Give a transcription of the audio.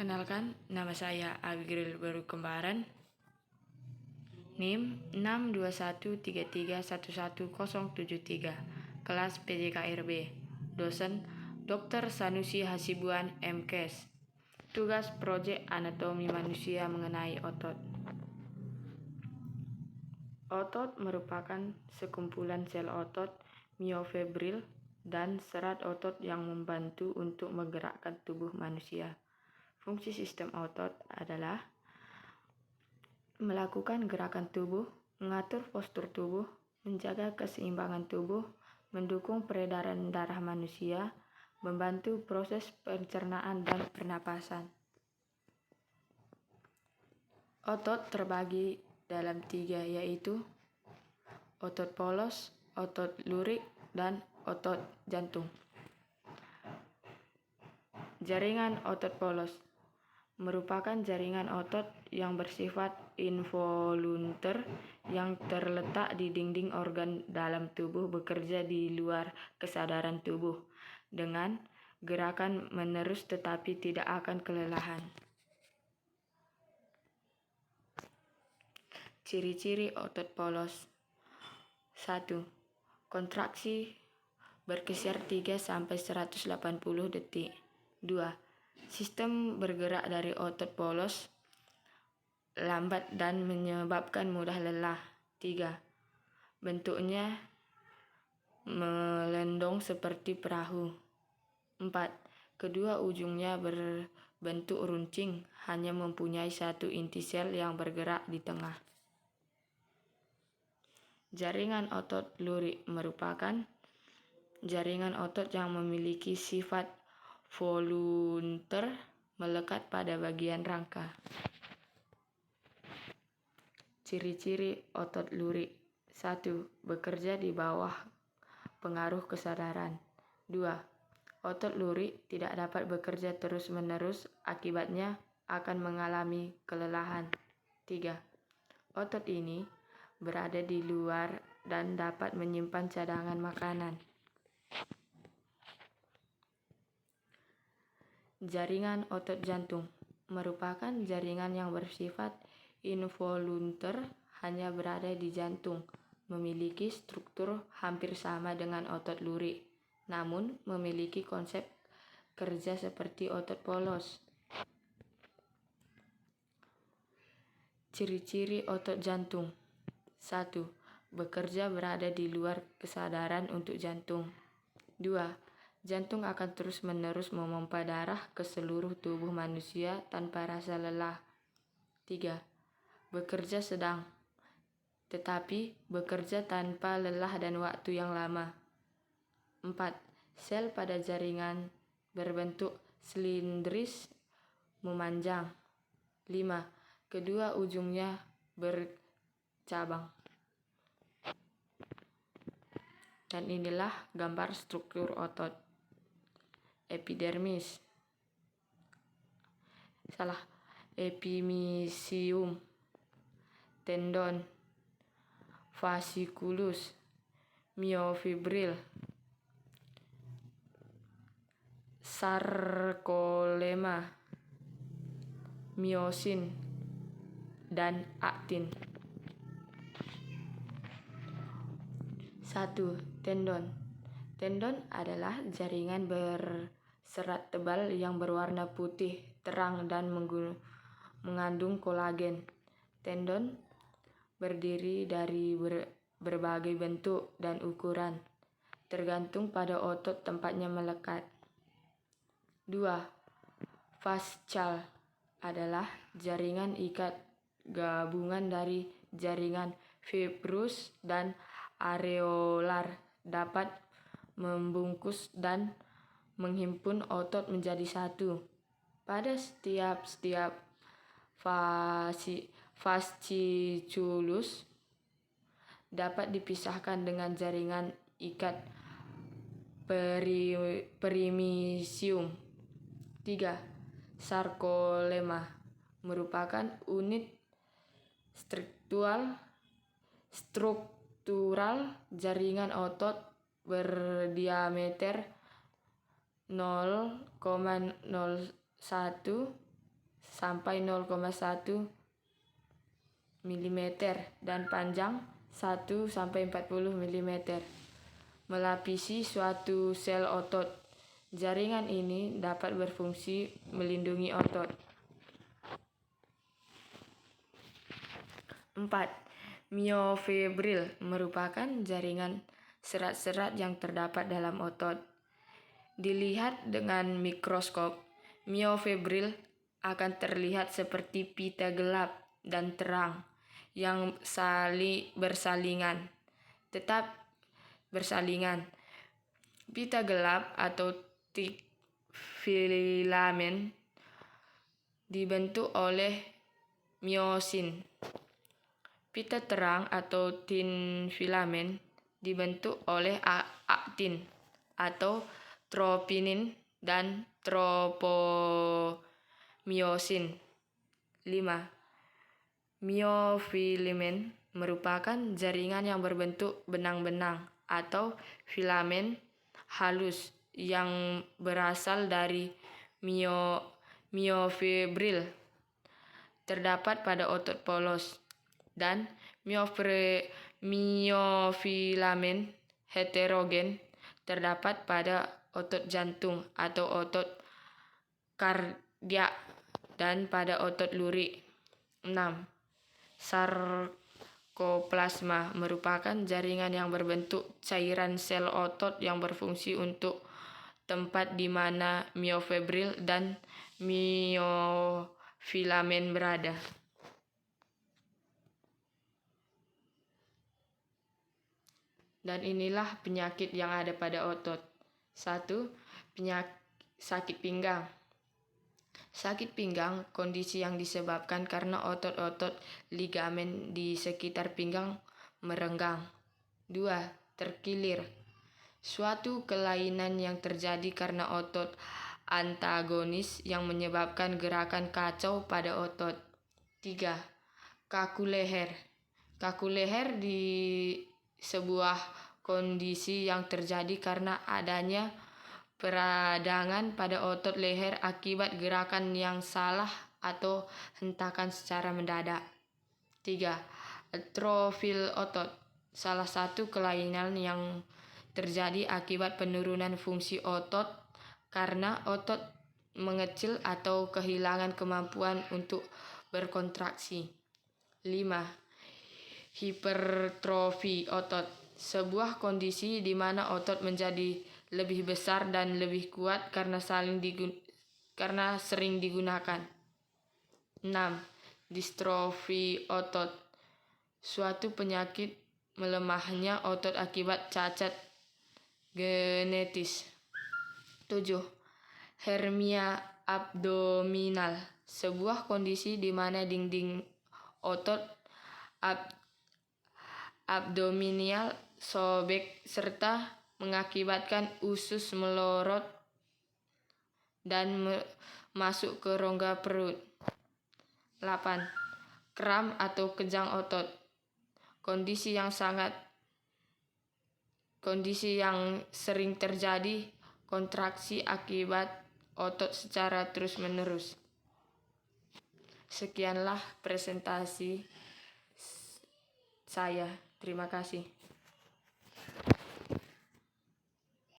Perkenalkan, nama saya Agril Baru Kembaran, NIM 62133111073, kelas PJKRB, dosen Dr. Sanusi Hasibuan, MKes. Tugas proyek anatomi manusia mengenai otot. Otot merupakan sekumpulan sel otot miofibril dan serat otot yang membantu untuk menggerakkan tubuh manusia. Fungsi sistem otot adalah melakukan gerakan tubuh, mengatur postur tubuh, menjaga keseimbangan tubuh, mendukung peredaran darah manusia, membantu proses pencernaan dan pernapasan. Otot terbagi dalam 3, yaitu otot polos, otot lurik, dan otot jantung. Jaringan otot polos merupakan jaringan otot yang bersifat involunter yang terletak di dinding organ dalam tubuh bekerja di luar kesadaran tubuh dengan gerakan menerus tetapi tidak akan kelelahan. Ciri-ciri otot polos. 1. Kontraksi berkisar 3-180 detik. 2. Sistem bergerak dari otot polos lambat dan menyebabkan mudah lelah. 3. Bentuknya melendong seperti perahu. 4. Kedua ujungnya berbentuk runcing, hanya mempunyai satu inti sel yang bergerak di tengah. Jaringan otot lurik merupakan jaringan otot yang memiliki sifat volunter melekat pada bagian rangka. Ciri-ciri otot lurik. 1. Bekerja di bawah pengaruh kesadaran. 2. Otot lurik tidak dapat bekerja terus-menerus, akibatnya akan mengalami kelelahan. 3. Otot ini berada di luar dan dapat menyimpan cadangan makanan. Jaringan otot jantung merupakan jaringan yang bersifat involunter, hanya berada di jantung, memiliki struktur hampir sama dengan otot lurik, namun memiliki konsep kerja seperti otot polos. Ciri-ciri otot jantung. 1. Bekerja berada di luar kesadaran untuk jantung. 2. Jantung akan terus-menerus memompa darah ke seluruh tubuh manusia tanpa rasa lelah. 3. Bekerja sedang, tetapi bekerja tanpa lelah dan waktu yang lama. 4. Sel pada jaringan berbentuk silindris memanjang. 5. Kedua ujungnya bercabang. Dan inilah gambar struktur otot. Epidermis. Epimysium. Tendon. Fasciculus. Miofibril. Sarkolema. Miosin dan aktin. 1. Tendon. Tendon adalah jaringan berserat tebal yang berwarna putih terang dan mengandung kolagen. Tendon berdiri dari berbagai bentuk dan ukuran, tergantung pada otot tempatnya melekat. 2. Fascial adalah jaringan ikat gabungan dari jaringan fibrous dan areolar, dapat membungkus dan menghimpun otot menjadi satu. Pada setiap fasciculus dapat dipisahkan dengan jaringan ikat perimysium. 3. Sarkolema merupakan unit struktural jaringan otot berdiameter 0,01 sampai 0,1 mm dan panjang 1 sampai 40 mm. Melapisi suatu sel otot. Jaringan ini dapat berfungsi melindungi otot. 4. Myofibril merupakan jaringan serat-serat yang terdapat dalam otot. Dilihat dengan mikroskop, myofibril akan terlihat seperti pita gelap dan terang yang bersalingan. Pita gelap atau thick filament dibentuk oleh myosin. Pita terang atau thin filament dibentuk oleh aktin atau tropinin dan tropomyosin. 5. Myofilament merupakan jaringan yang berbentuk benang-benang atau filamen halus yang berasal dari myofibril. Terdapat pada otot polos. Dan myofilament heterogen terdapat pada otot jantung atau otot kardiak dan pada otot lurik. 6. Sarkoplasma merupakan jaringan yang berbentuk cairan sel otot yang berfungsi untuk tempat di mana myofibril dan myofilament berada. Dan inilah penyakit yang ada pada otot. 1. Sakit pinggang. Sakit pinggang kondisi yang disebabkan karena otot-otot ligamen di sekitar pinggang merenggang. 2. Terkilir. Suatu kelainan yang terjadi karena otot antagonis yang menyebabkan gerakan kacau pada otot. 3. Kaku leher. Kaku leher di sebuah kondisi yang terjadi karena adanya peradangan pada otot leher akibat gerakan yang salah atau hentakan secara mendadak. 3. Atrofil otot. Salah satu kelainan yang terjadi akibat penurunan fungsi otot karena otot mengecil atau kehilangan kemampuan untuk berkontraksi. 5. Hipertrofi otot. Sebuah kondisi di mana otot menjadi lebih besar dan lebih kuat karena sering digunakan. 6. Distrofi otot. Suatu penyakit melemahnya otot akibat cacat genetis. 7. Hernia abdominal. Sebuah kondisi di mana dinding otot abdominal sobek serta mengakibatkan usus melorot dan masuk ke rongga perut. 8. Kram atau kejang otot. Kondisi yang sering terjadi kontraksi akibat otot secara terus-menerus. Sekianlah presentasi saya. Terima kasih.